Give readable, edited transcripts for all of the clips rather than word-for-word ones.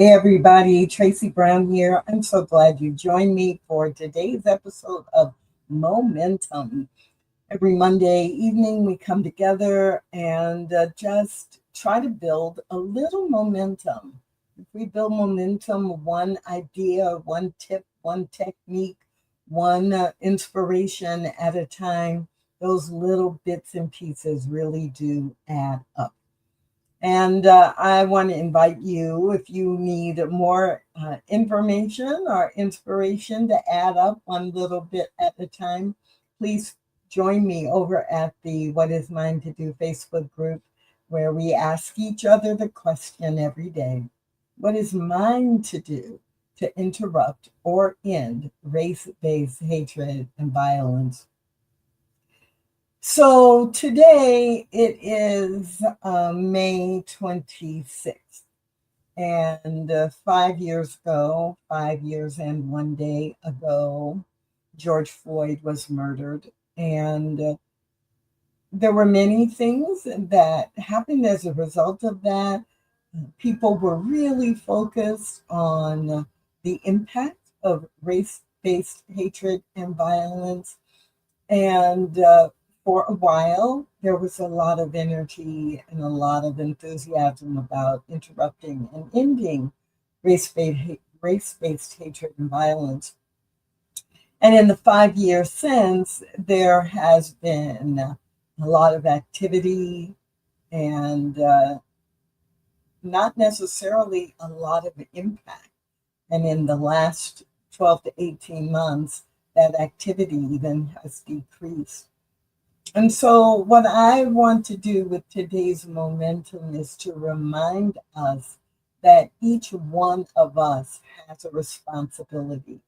Hey everybody, Tracy Brown here. I'm so glad you joined me for today's episode of Momentum. Every Monday evening, we come together and just try to build a little momentum. If we build momentum, one idea, one tip, one technique, one inspiration at a time, those little bits and pieces really do add up. And I want to invite you, if you need more information or inspiration to add up one little bit at a time, please join me over at the What Is Mine to Do Facebook group, where we ask each other the question every day: what is mine to do to interrupt or end race based hatred and violence? So today it is May 26th, and 5 years ago, 5 years and one day ago, George Floyd was murdered. And there were many things that happened as a result of that. People were really focused on the impact of race based hatred and violence. And for a while, there was a lot of energy and a lot of enthusiasm about interrupting and ending race-based hatred and violence. And in the 5 years since, there has been a lot of activity and not necessarily a lot of impact. And in the last 12 to 18 months, that activity even has decreased. And so, what I want to do with today's momentum is to remind us that each one of us has a responsibility.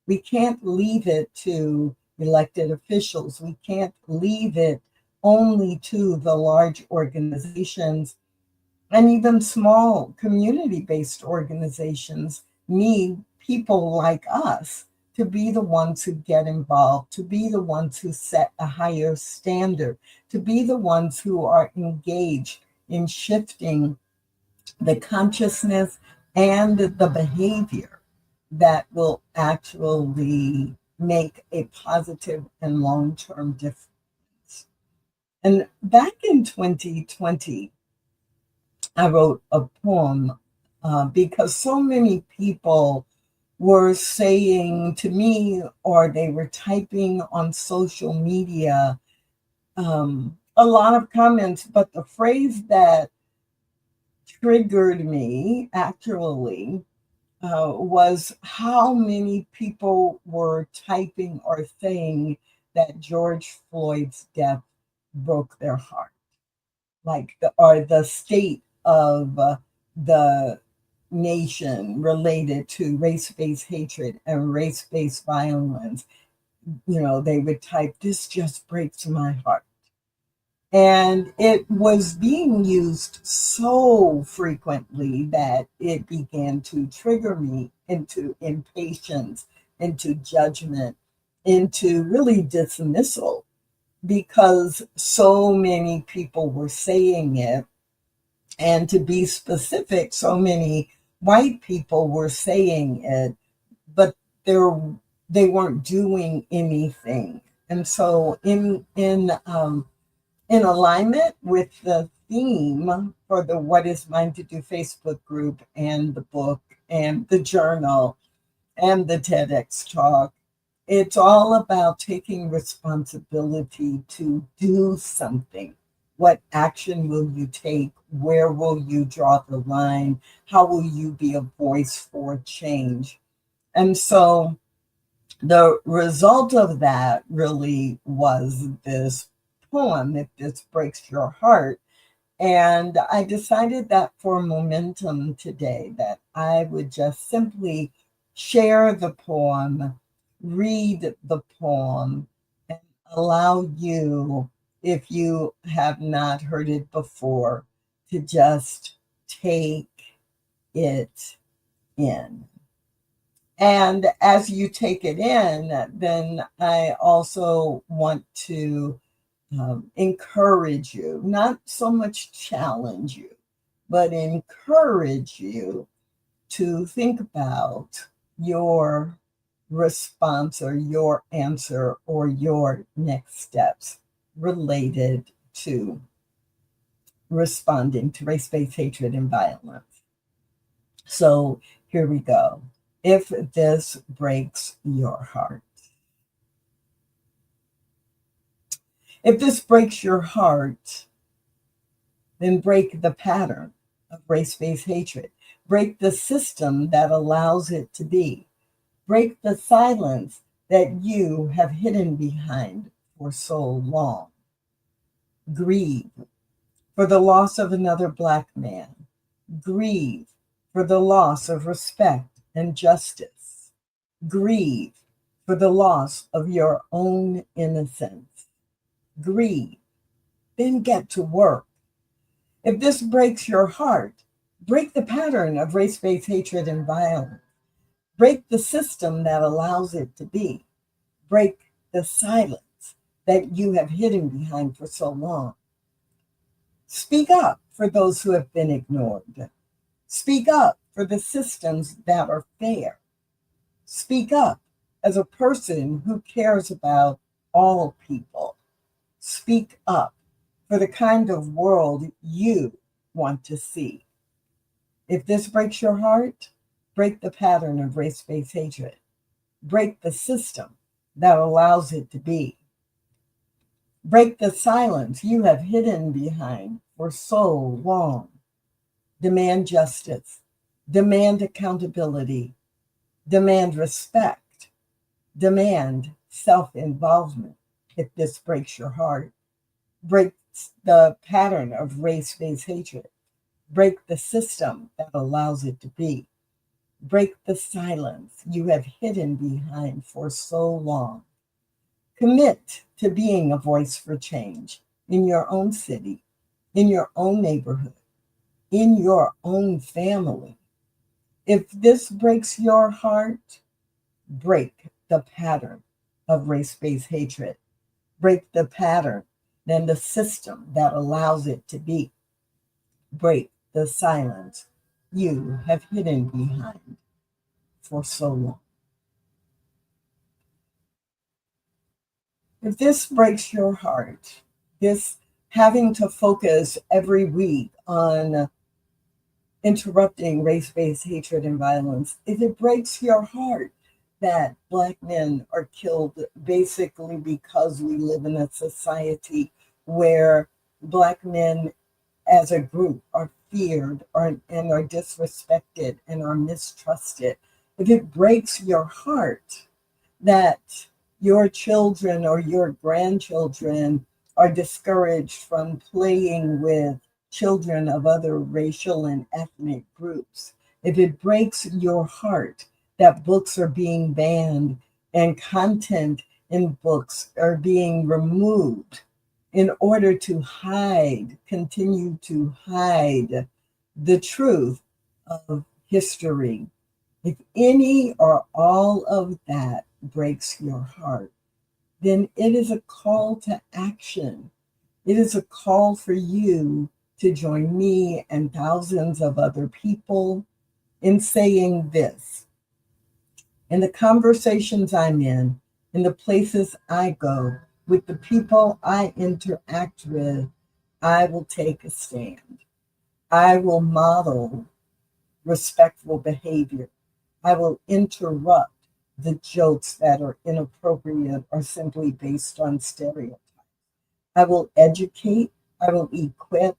We can't leave it to elected officials, we can't leave it only to the large organizations, and even small community based organizations need people like us to be the ones who get involved, to be the ones who set a higher standard, to be the ones who are engaged in shifting the consciousness and the behavior that will actually make a positive and long term difference. And back in 2020, I wrote a poem because so many people were saying to me, or they were typing on social media, a lot of comments, but the phrase that triggered me actually was how many people were typing or saying that George Floyd's death broke their heart, like the state of the nation related to race-based hatred and race-based violence. They would type, "This just breaks my heart." And it was being used so frequently that it began to trigger me into impatience, into judgment, into really dismissal, because so many people were saying it. And to be specific, so many white people were saying it, but they're, they weren't doing anything. And so, in alignment with the theme for the What Is Mine to Do Facebook group and the book and the journal and the TEDx talk, it's all about taking responsibility to do something. What action will you take? Where will you draw the line? How will you be a voice for change? And so the result of that really was this poem, "If This Breaks Your Heart." And I decided that for momentum today, that I would just simply share the poem, read the poem, and allow you, if you have not heard it before, to just take it in. And as you take it in, then I also want to encourage you, not so much challenge you, but encourage you to think about your response or your answer or your next steps related to responding to race-based hatred and violence. So here we go. If this breaks your heart, if this breaks your heart, then break the pattern of race-based hatred. Break the system that allows it to be. Break the silence that you have hidden behind for so long. Grieve for the loss of another Black man. Grieve for the loss of respect and justice. Grieve for the loss of your own innocence. Grieve, then get to work. If this breaks your heart, break the pattern of race-based hatred and violence. Break the system that allows it to be. Break the silence that you have hidden behind for so long. Speak up for those who have been ignored. Speak up for the systems that are fair. Speak up as a person who cares about all people. Speak up for the kind of world you want to see. If this breaks your heart, break the pattern of race-based hatred. Break the system that allows it to be. Break the silence you have hidden behind for so long. Demand justice. Demand accountability. Demand respect. Demand self-involvement. If this breaks your heart, break the pattern of race-based hatred. Break the system that allows it to be. Break the silence you have hidden behind for so long. Commit to being a voice for change in your own city, in your own neighborhood, in your own family. If this breaks your heart, break the pattern of race-based hatred. Break the pattern and the system that allows it to be. Break the silence you have hidden behind for so long. If this breaks your heart, this having to focus every week on interrupting race-based hatred and violence, if it breaks your heart that Black men are killed basically because we live in a society where Black men as a group are feared and are disrespected and are mistrusted, if it breaks your heart that your children or your grandchildren are discouraged from playing with children of other racial and ethnic groups, if it breaks your heart that books are being banned and content in books are being removed in order to continue to hide the truth of history, if any or all of that breaks your heart, then it is a call to action. It is a call for you to join me and thousands of other people in saying this. In the conversations I'm in the places I go, with the people I interact with, I will take a stand. I will model respectful behavior. I will interrupt the jokes that are inappropriate or simply based on stereotypes. I will educate. I will equip.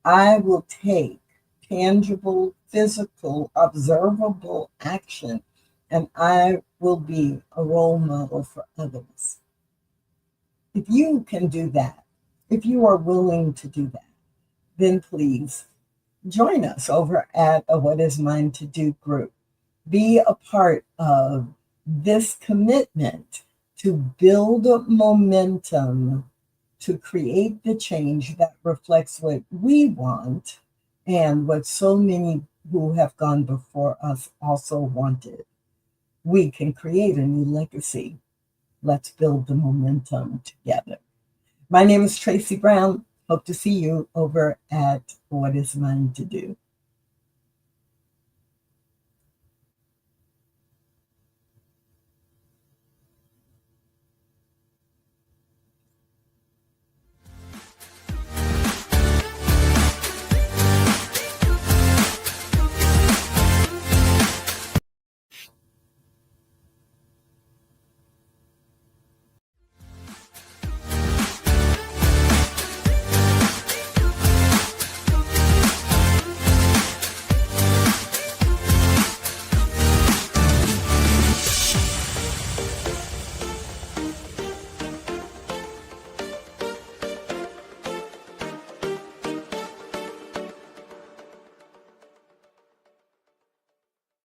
I will take tangible, physical, observable action, and I will be a role model for others. If you can do that, if you are willing to do that, then please join us over at the What Is Mine to Do group. Be a part of this commitment to build momentum, to create the change that reflects what we want and what so many who have gone before us also wanted. We can create a new legacy. Let's build the momentum together. My name is Tracy Brown. Hope to see you over at What Is Mine to Do.